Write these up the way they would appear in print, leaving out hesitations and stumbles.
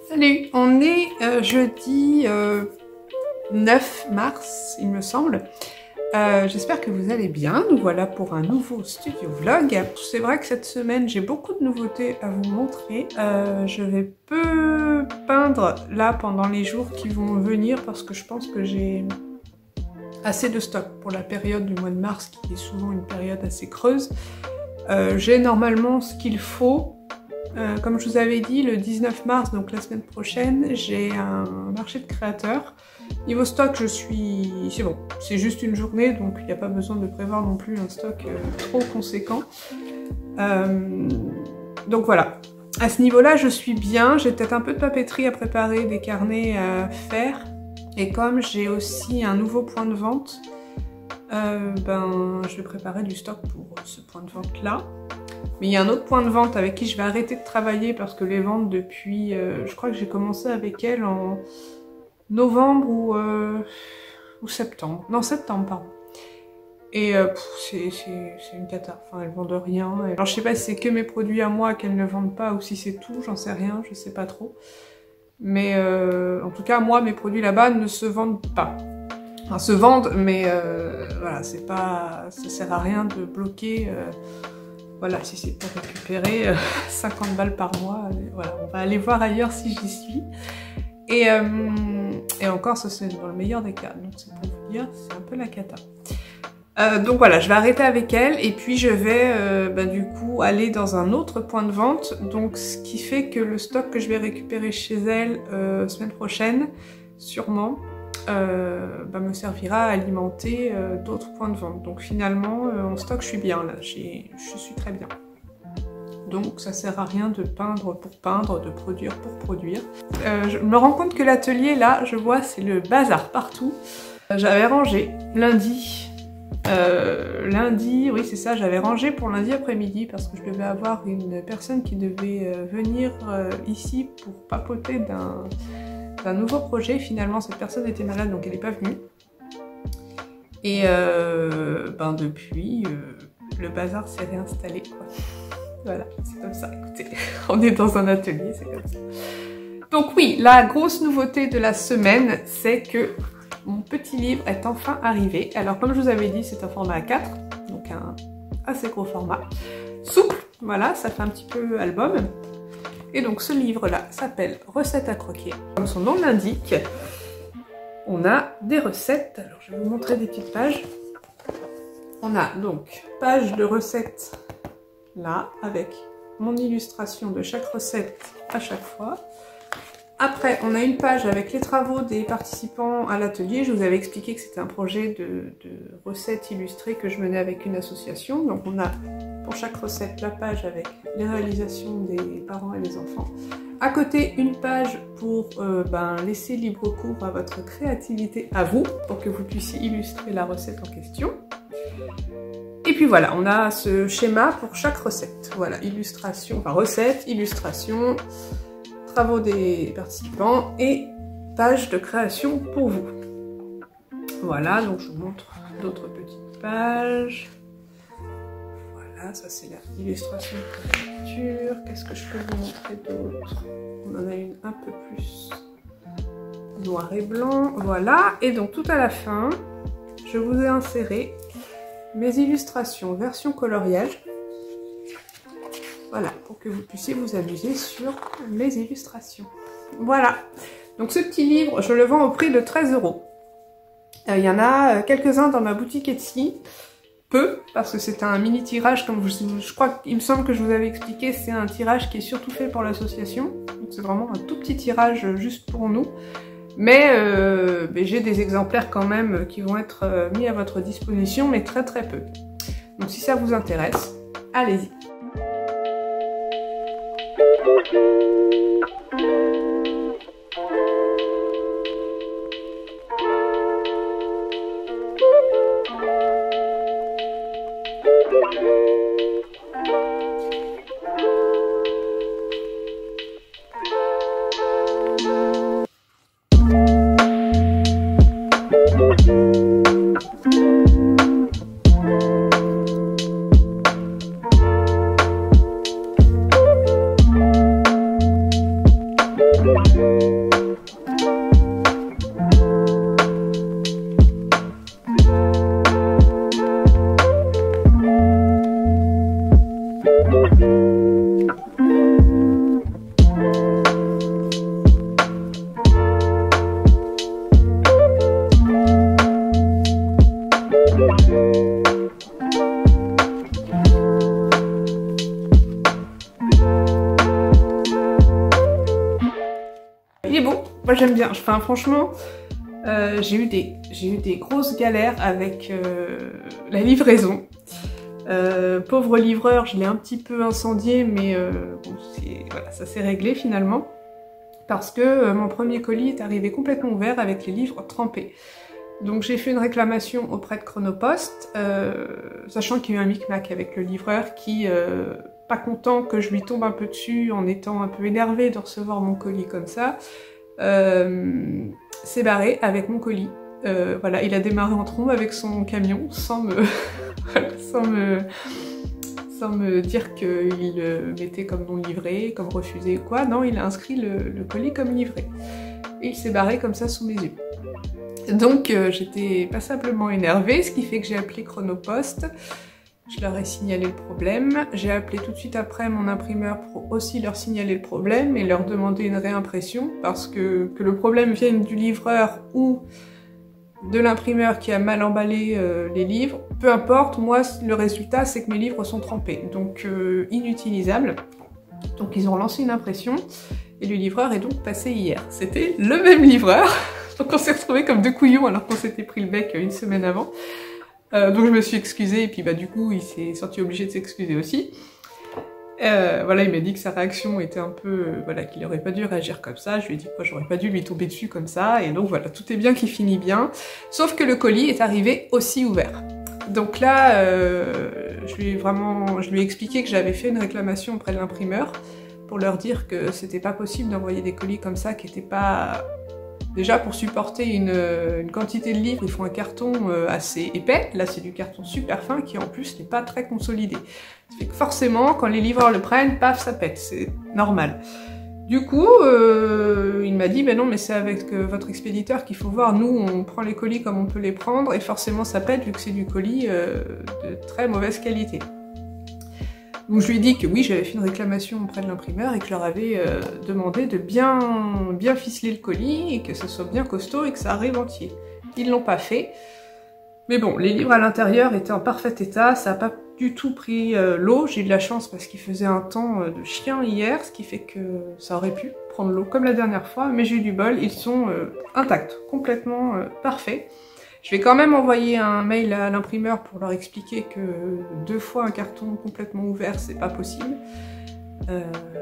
Salut, on est jeudi 9 mars, il me semble. J'espère que vous allez bien. Nous voilà pour un nouveau studio vlog. C'est vrai que cette semaine, j'ai beaucoup de nouveautés à vous montrer. Je vais peu peindre là pendant les jours qui vont venir parce que je pense que j'ai assez de stock pour la période du mois de mars qui est souvent une période assez creuse. J'ai normalement ce qu'il faut. Comme je vous avais dit, le 19 mars, donc la semaine prochaine, j'ai un marché de créateurs. Niveau stock, c'est bon, c'est juste une journée, donc il n'y a pas besoin de prévoir non plus un stock trop conséquent. Donc voilà, à ce niveau-là, je suis bien. J'ai peut-être un peu de papeterie à préparer, des carnets à faire. Et comme j'ai aussi un nouveau point de vente, je vais préparer du stock pour ce point de vente-là. Mais il y a un autre point de vente avec qui je vais arrêter de travailler parce que les ventes depuis... je crois que j'ai commencé avec elle en novembre ou septembre. Non, septembre, pardon. Et c'est une cata. Enfin, elles vendent rien. Alors je sais pas si c'est que mes produits à moi qu'elles ne vendent pas ou si c'est tout, j'en sais rien, je sais pas trop. Mais en tout cas, moi, mes produits là-bas ne se vendent pas. Enfin, se vendent, mais voilà, c'est pas... ça sert à rien de bloquer... Voilà, si c'est pour récupérer 50 balles par mois, voilà, on va aller voir ailleurs si j'y suis. Et encore, ça c'est dans le meilleur des cas, donc c'est pour vous dire, c'est un peu la cata. Donc voilà, je vais arrêter avec elle et puis je vais du coup aller dans un autre point de vente. Donc ce qui fait que le stock que je vais récupérer chez elle semaine prochaine, sûrement, me servira à alimenter d'autres points de vente. Donc finalement, en stock, je suis bien là, je suis très bien. Donc ça sert à rien de peindre pour peindre, de produire pour produire. Je me rends compte que l'atelier là, je vois, c'est le bazar partout. J'avais rangé lundi, oui c'est ça, j'avais rangé pour lundi après-midi parce que je devais avoir une personne qui devait venir ici pour papoter d'un nouveau projet. Finalement cette personne était malade donc elle n'est pas venue. Et depuis, le bazar s'est réinstallé quoi. Voilà, c'est comme ça, écoutez, on est dans un atelier, c'est comme ça. Donc oui, la grosse nouveauté de la semaine, c'est que mon petit livre est enfin arrivé. Alors comme je vous avais dit, c'est un format A4, donc un assez gros format. Souple, voilà, ça fait un petit peu album. Et donc ce livre-là s'appelle Recettes à croquer. Comme son nom l'indique, on a des recettes. Alors je vais vous montrer des petites pages. On a donc page de recettes là, avec mon illustration de chaque recette à chaque fois. Après, on a une page avec les travaux des participants à l'atelier. Je vous avais expliqué que c'était un projet de recettes illustrées que je menais avec une association. Donc on a pour chaque recette la page avec les réalisations des parents et des enfants. À côté, une page pour laisser libre cours à votre créativité à vous, pour que vous puissiez illustrer la recette en question. Et puis voilà, on a ce schéma pour chaque recette. Voilà, illustration, enfin recette, illustration, travaux des participants et page de création pour vous. Voilà, donc je vous montre d'autres petites pages. Voilà, ça c'est l'illustration de couverture. Qu'est-ce que je peux vous montrer d'autre? On en a une un peu plus noir et blanc. Voilà, et donc tout à la fin, je vous ai inséré mes illustrations version coloriage. Voilà, pour que vous puissiez vous amuser sur les illustrations. Voilà, donc ce petit livre, je le vends au prix de 13 €. Il y en a quelques-uns dans ma boutique Etsy. Peu, parce que c'est un mini tirage, comme je crois qu'il me semble que je vous avais expliqué, c'est un tirage qui est surtout fait pour l'association. Donc c'est vraiment un tout petit tirage juste pour nous. Mais j'ai des exemplaires quand même qui vont être mis à votre disposition, mais très très peu. Donc si ça vous intéresse, allez-y. moi j'aime bien. Enfin franchement, j'ai eu des grosses galères avec la livraison. Pauvre livreur, je l'ai un petit peu incendié, mais bon, voilà, ça s'est réglé finalement. Parce que mon premier colis est arrivé complètement ouvert avec les livres trempés. Donc j'ai fait une réclamation auprès de Chronopost, sachant qu'il y a eu un micmac avec le livreur qui, pas content que je lui tombe un peu dessus en étant un peu énervé de recevoir mon colis comme ça, s'est barré avec mon colis. Voilà, il a démarré en trombe avec son camion sans me dire qu'il mettait comme non livré, comme refusé ou quoi. Non, il a inscrit le colis comme livré. Et il s'est barré comme ça sous mes yeux. Donc j'étais passablement énervée, ce qui fait que j'ai appelé Chronopost. Je leur ai signalé le problème. J'ai appelé tout de suite après mon imprimeur pour aussi leur signaler le problème et leur demander une réimpression, parce que le problème vienne du livreur ou de l'imprimeur qui a mal emballé les livres, peu importe, moi le résultat c'est que mes livres sont trempés, donc inutilisables. Donc ils ont lancé une impression et le livreur est donc passé hier. C'était le même livreur, donc on s'est retrouvés comme deux couillons alors qu'on s'était pris le bec une semaine avant. Donc je me suis excusée et puis bah du coup il s'est senti obligé de s'excuser aussi. Voilà, il m'a dit que sa réaction était un peu... voilà, qu'il aurait pas dû réagir comme ça. Je lui ai dit que moi j'aurais pas dû lui tomber dessus comme ça. Et donc voilà, tout est bien qui finit bien. Sauf que le colis est arrivé aussi ouvert. Donc là, je lui ai expliqué que j'avais fait une réclamation auprès de l'imprimeur pour leur dire que c'était pas possible d'envoyer des colis comme ça qui étaient pas... Déjà, pour supporter une quantité de livres, il faut un carton assez épais. Là, c'est du carton super fin qui, en plus, n'est pas très consolidé. Ça fait que forcément, quand les livreurs le prennent, paf, ça pète. C'est normal. Du coup, il m'a dit, ben non, mais c'est avec votre expéditeur qu'il faut voir. Nous, on prend les colis comme on peut les prendre, et forcément, ça pète, vu que c'est du colis de très mauvaise qualité. Donc je lui ai dit que oui, j'avais fait une réclamation auprès de l'imprimeur et que je leur avais demandé de bien ficeler le colis et que ce soit bien costaud et que ça arrive entier. Ils l'ont pas fait. Mais bon, les livres à l'intérieur étaient en parfait état, ça n'a pas du tout pris l'eau. J'ai eu de la chance parce qu'il faisait un temps de chien hier, ce qui fait que ça aurait pu prendre l'eau comme la dernière fois, mais j'ai eu du bol, ils sont intacts, complètement parfaits. Je vais quand même envoyer un mail à l'imprimeur pour leur expliquer que 2 fois un carton complètement ouvert, c'est pas possible.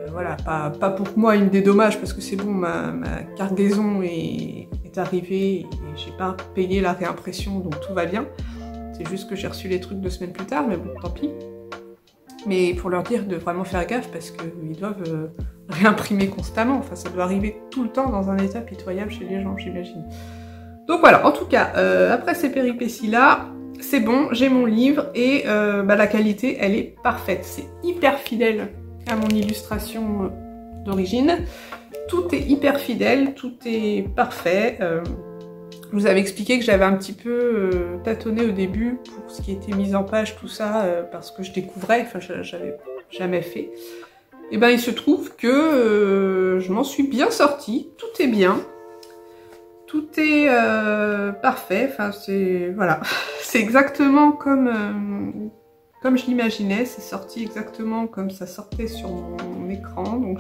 Voilà, pas pour que moi il me dédommage parce que c'est bon, ma cargaison est arrivée et j'ai pas payé la réimpression, donc tout va bien. C'est juste que j'ai reçu les trucs 2 semaines plus tard, mais bon, tant pis. Mais pour leur dire de vraiment faire gaffe parce qu'ils doivent réimprimer constamment, enfin ça doit arriver tout le temps dans un état pitoyable chez les gens, j'imagine. Donc voilà, en tout cas, après ces péripéties-là, c'est bon, j'ai mon livre et la qualité, elle est parfaite. C'est hyper fidèle à mon illustration d'origine. Tout est hyper fidèle, tout est parfait. Je vous avais expliqué que j'avais un petit peu tâtonné au début pour ce qui était mise en page, tout ça, parce que je découvrais, enfin j'avais jamais fait. Et ben il se trouve que je m'en suis bien sortie, tout est bien. Tout est parfait, enfin c'est... voilà, c'est exactement comme je l'imaginais, c'est sorti exactement comme ça sortait sur mon écran, donc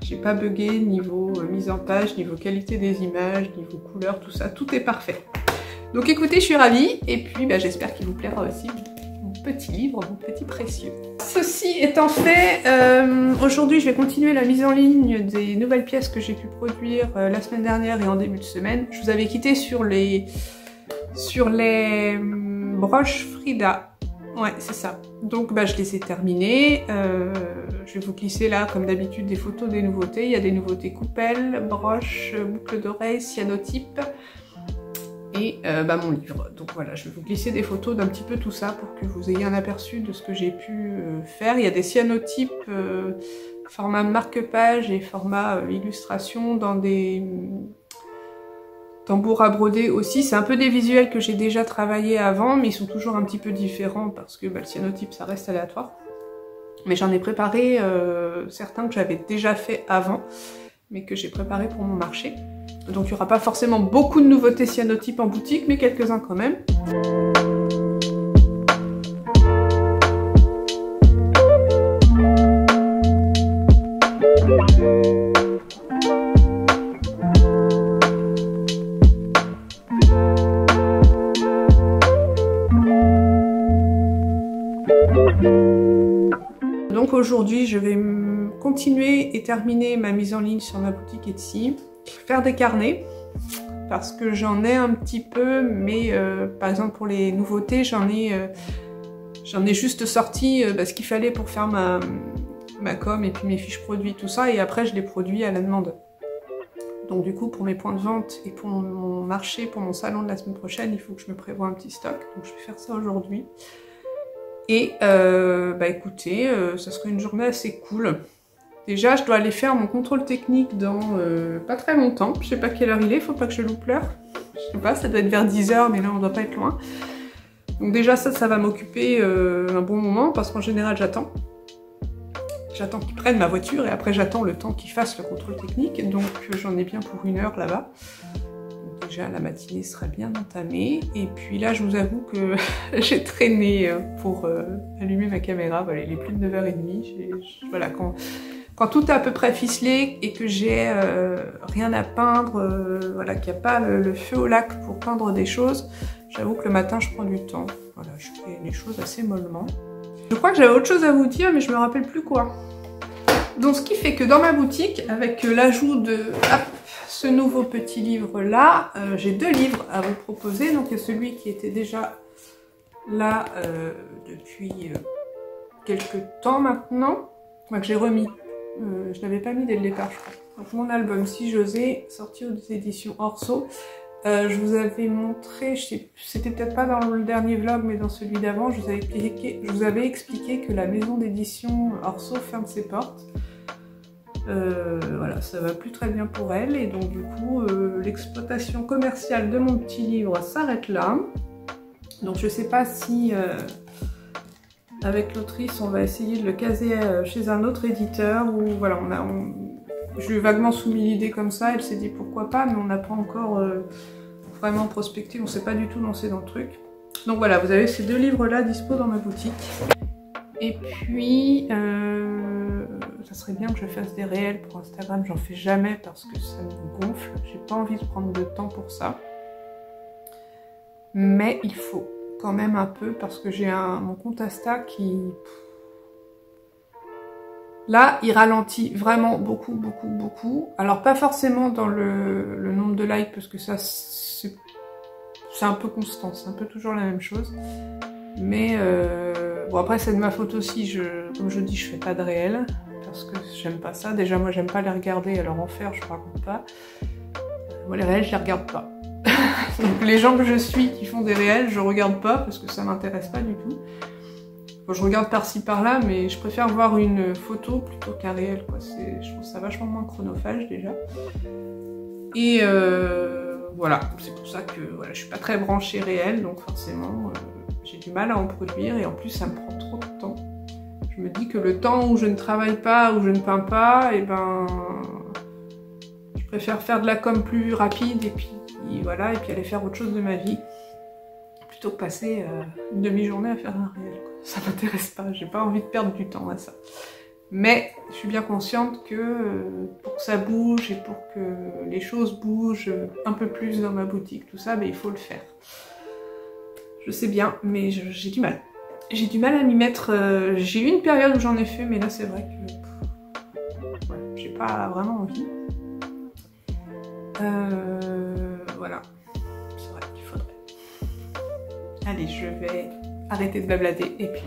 j'ai pas bugué niveau mise en page, niveau qualité des images, niveau couleur, tout ça, tout est parfait. Donc écoutez, je suis ravie, et puis j'espère qu'il vous plaira aussi, mon petit livre, mon petit précieux. Ceci étant fait, aujourd'hui je vais continuer la mise en ligne des nouvelles pièces que j'ai pu produire la semaine dernière et en début de semaine. Je vous avais quitté sur les broches Frida. Ouais, c'est ça. Donc je les ai terminées. Je vais vous glisser là, comme d'habitude, des photos des nouveautés. Il y a des nouveautés coupelles, broches, boucles d'oreilles, cyanotypes et mon livre. Donc voilà, je vais vous glisser des photos d'un petit peu tout ça pour que vous ayez un aperçu de ce que j'ai pu faire. Il y a des cyanotypes format marque-page et format illustration dans des tambours à broder aussi. C'est un peu des visuels que j'ai déjà travaillé avant, mais ils sont toujours un petit peu différents parce que le cyanotype ça reste aléatoire. Mais j'en ai préparé certains que j'avais déjà fait avant, mais que j'ai préparé pour mon marché. Donc il n'y aura pas forcément beaucoup de nouveautés cyanotypes en boutique, mais quelques-uns quand même. Donc aujourd'hui, je vais continuer et terminer ma mise en ligne sur ma boutique Etsy, faire des carnets, parce que j'en ai un petit peu, mais par exemple pour les nouveautés, j'en ai juste sorti ce qu'il fallait pour faire ma com et puis mes fiches produits, tout ça, et après je les produis à la demande. Donc du coup, pour mes points de vente et pour mon marché, pour mon salon de la semaine prochaine, il faut que je me prévoie un petit stock, donc je vais faire ça aujourd'hui. Et écoutez, ça serait une journée assez cool. Déjà, je dois aller faire mon contrôle technique dans pas très longtemps. Je sais pas quelle heure il est, faut pas que je loupe l'heure. Je sais pas, ça doit être vers 10 h, mais là on doit pas être loin. Donc déjà ça va m'occuper un bon moment, parce qu'en général j'attends. J'attends qu'ils prennent ma voiture et après j'attends le temps qu'ils fassent le contrôle technique. Donc j'en ai bien pour 1 heure là-bas. Déjà la matinée sera bien entamée. Et puis là je vous avoue que j'ai traîné pour allumer ma caméra. Voilà, il est plus de 9 h30. Voilà, quand tout est à peu près ficelé et que j'ai rien à peindre, voilà, qu'il n'y a pas le feu au lac pour peindre des choses, j'avoue que le matin je prends du temps. Voilà, je fais les choses assez mollement. Je crois que j'avais autre chose à vous dire, mais je me rappelle plus quoi. Donc ce qui fait que dans ma boutique, avec l'ajout de ce nouveau petit livre là, j'ai 2 livres à vous proposer. Donc il y a celui qui était déjà là depuis quelques temps maintenant, que j'ai remis. Je l'avais pas mis dès le départ, je crois. Donc mon album Si j'osais, sorti aux éditions Orso. Je vous avais montré, c'était peut-être pas dans le dernier vlog, mais dans celui d'avant, je vous avais expliqué que la maison d'édition Orso ferme ses portes. Voilà, ça va plus très bien pour elle, et donc du coup, l'exploitation commerciale de mon petit livre s'arrête là. Donc je sais pas si, avec l'autrice, on va essayer de le caser chez un autre éditeur, ou voilà, je lui ai vaguement soumis l'idée comme ça, elle s'est dit pourquoi pas, mais on n'a pas encore vraiment prospecté, on s'est pas du tout lancé dans le truc. Donc voilà, vous avez ces 2 livres-là dispo dans ma boutique. Et puis, ça serait bien que je fasse des réels pour Instagram, j'en fais jamais parce que ça me gonfle, j'ai pas envie de prendre de temps pour ça. Mais il faut quand même un peu, parce que j'ai mon compte Insta qui... Là, il ralentit vraiment beaucoup. Alors, pas forcément dans le nombre de likes, parce que ça, c'est un peu constant, c'est un peu toujours la même chose. Mais, bon, après, c'est de ma faute aussi. Comme je dis, je fais pas de réel, parce que j'aime pas ça. Déjà, moi, j'aime pas les regarder, alors en faire, je raconte pas. Moi, les réels, je les regarde pas. Donc, les gens que je suis qui font des réels, je regarde pas, parce que ça m'intéresse pas du tout. Bon, je regarde par-ci par-là, mais je préfère voir une photo plutôt qu'un réel, quoi. Je trouve ça vachement moins chronophage déjà. Et voilà, c'est pour ça que voilà, je suis pas très branchée réel, donc forcément j'ai du mal à en produire, et en plus ça me prend trop de temps. Je me dis que le temps où je ne travaille pas, où je ne peins pas, et ben je préfère faire de la com plus rapide, et puis voilà, et puis aller faire autre chose de ma vie, plutôt que passer une demi-journée à faire un réel, quoi. Ça m'intéresse pas, j'ai pas envie de perdre du temps à ça. Mais je suis bien consciente que pour que ça bouge et pour que les choses bougent un peu plus dans ma boutique, tout ça, il faut le faire. Je sais bien, mais j'ai du mal. J'ai du mal à m'y mettre. J'ai eu une période où j'en ai fait, mais là c'est vrai que ouais, j'ai pas vraiment envie. Voilà, c'est vrai qu'il faudrait. Allez, je vais arrêter de blablater et puis...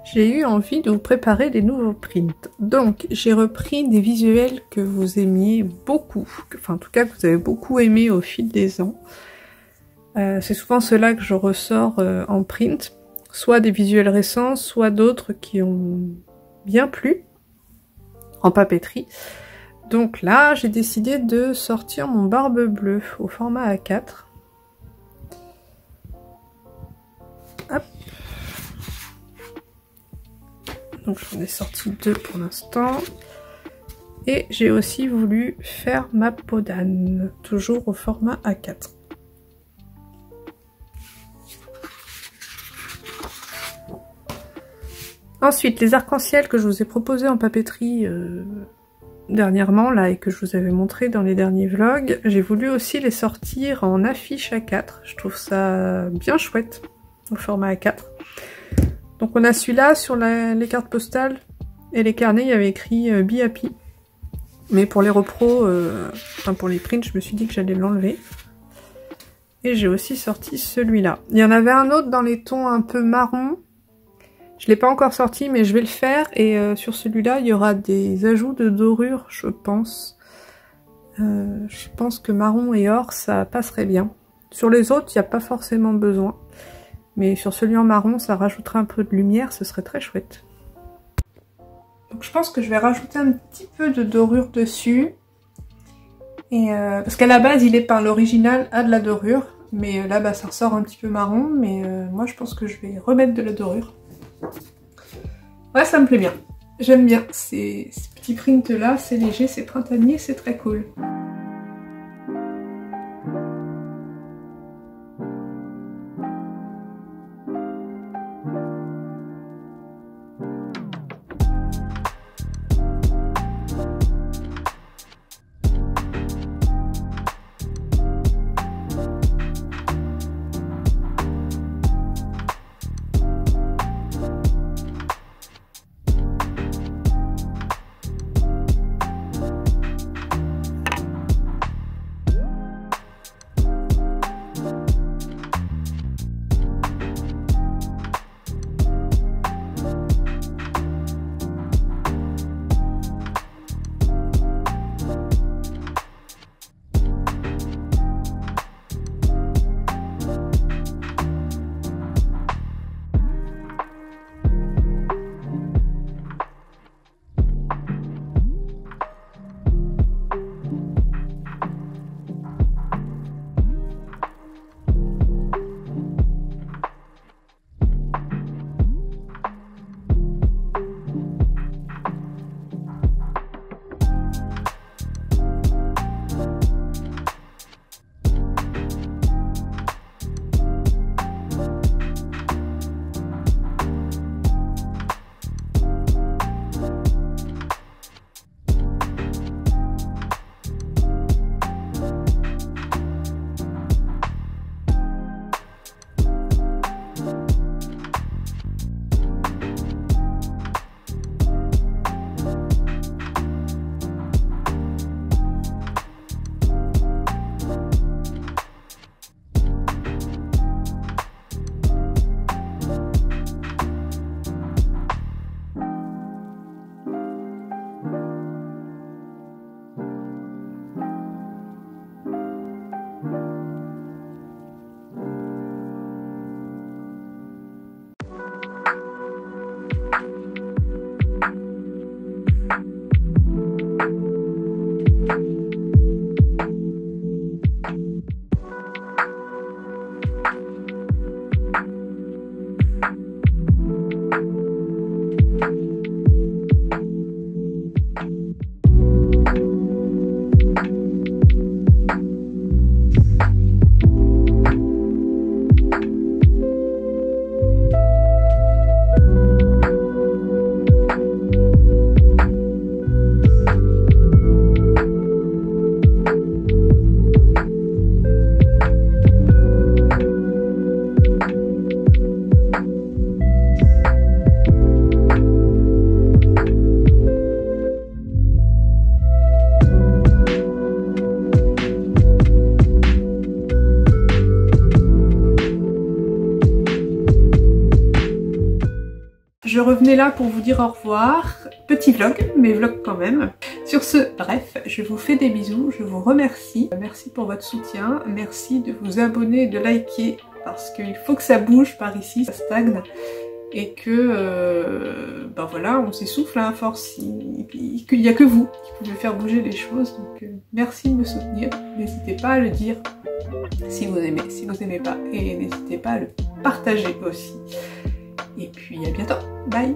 J'ai eu envie de vous préparer des nouveaux prints. Donc j'ai repris des visuels que vous aimiez beaucoup, enfin en tout cas que vous avez beaucoup aimé au fil des ans. C'est souvent ceux-là que je ressors en print, soit des visuels récents, soit d'autres qui ont bien plu en papeterie. Donc là j'ai décidé de sortir mon barbe bleue au format A4. Hop. Donc j'en ai sorti 2 pour l'instant. Et j'ai aussi voulu faire ma peau d'âne, toujours au format A4. Ensuite, les arcs-en-ciel que je vous ai proposés en papeterie dernièrement, là, et que je vous avais montré dans les derniers vlogs, j'ai voulu aussi les sortir en affiche A4. Je trouve ça bien chouette, au format A4. Donc on a celui-là sur les cartes postales, et les carnets, il y avait écrit Be Happy. Mais pour les repros, enfin pour les prints, je me suis dit que j'allais l'enlever. Et j'ai aussi sorti celui-là. Il y en avait un autre dans les tons un peu marron. Je l'ai pas encore sorti, mais je vais le faire. Et sur celui-là, il y aura des ajouts de dorure, je pense. Je pense que marron et or, ça passerait bien. Sur les autres, il n'y a pas forcément besoin. Mais sur celui en marron, ça rajouterait un peu de lumière, ce serait très chouette. Donc je pense que je vais rajouter un petit peu de dorure dessus. Et parce qu'à la base il est peint, l'original a de la dorure. Mais là bah, ça ressort un petit peu marron. Mais moi je pense que je vais remettre de la dorure. Ouais, ça me plaît bien. J'aime bien ces petits prints là, c'est léger, c'est printanier, c'est très cool. Je revenais là pour vous dire au revoir. Petit vlog, mais vlog quand même. Sur ce, bref, je vous fais des bisous, je vous remercie. Merci pour votre soutien, merci de vous abonner, de liker, parce qu'il faut que ça bouge par ici, ça stagne. Et que, ben voilà, on s'essouffle à force. Il n'y a que vous qui pouvez faire bouger les choses. Donc merci de me soutenir. N'hésitez pas à le dire si vous aimez pas. Et n'hésitez pas à le partager aussi. Et puis à bientôt, bye!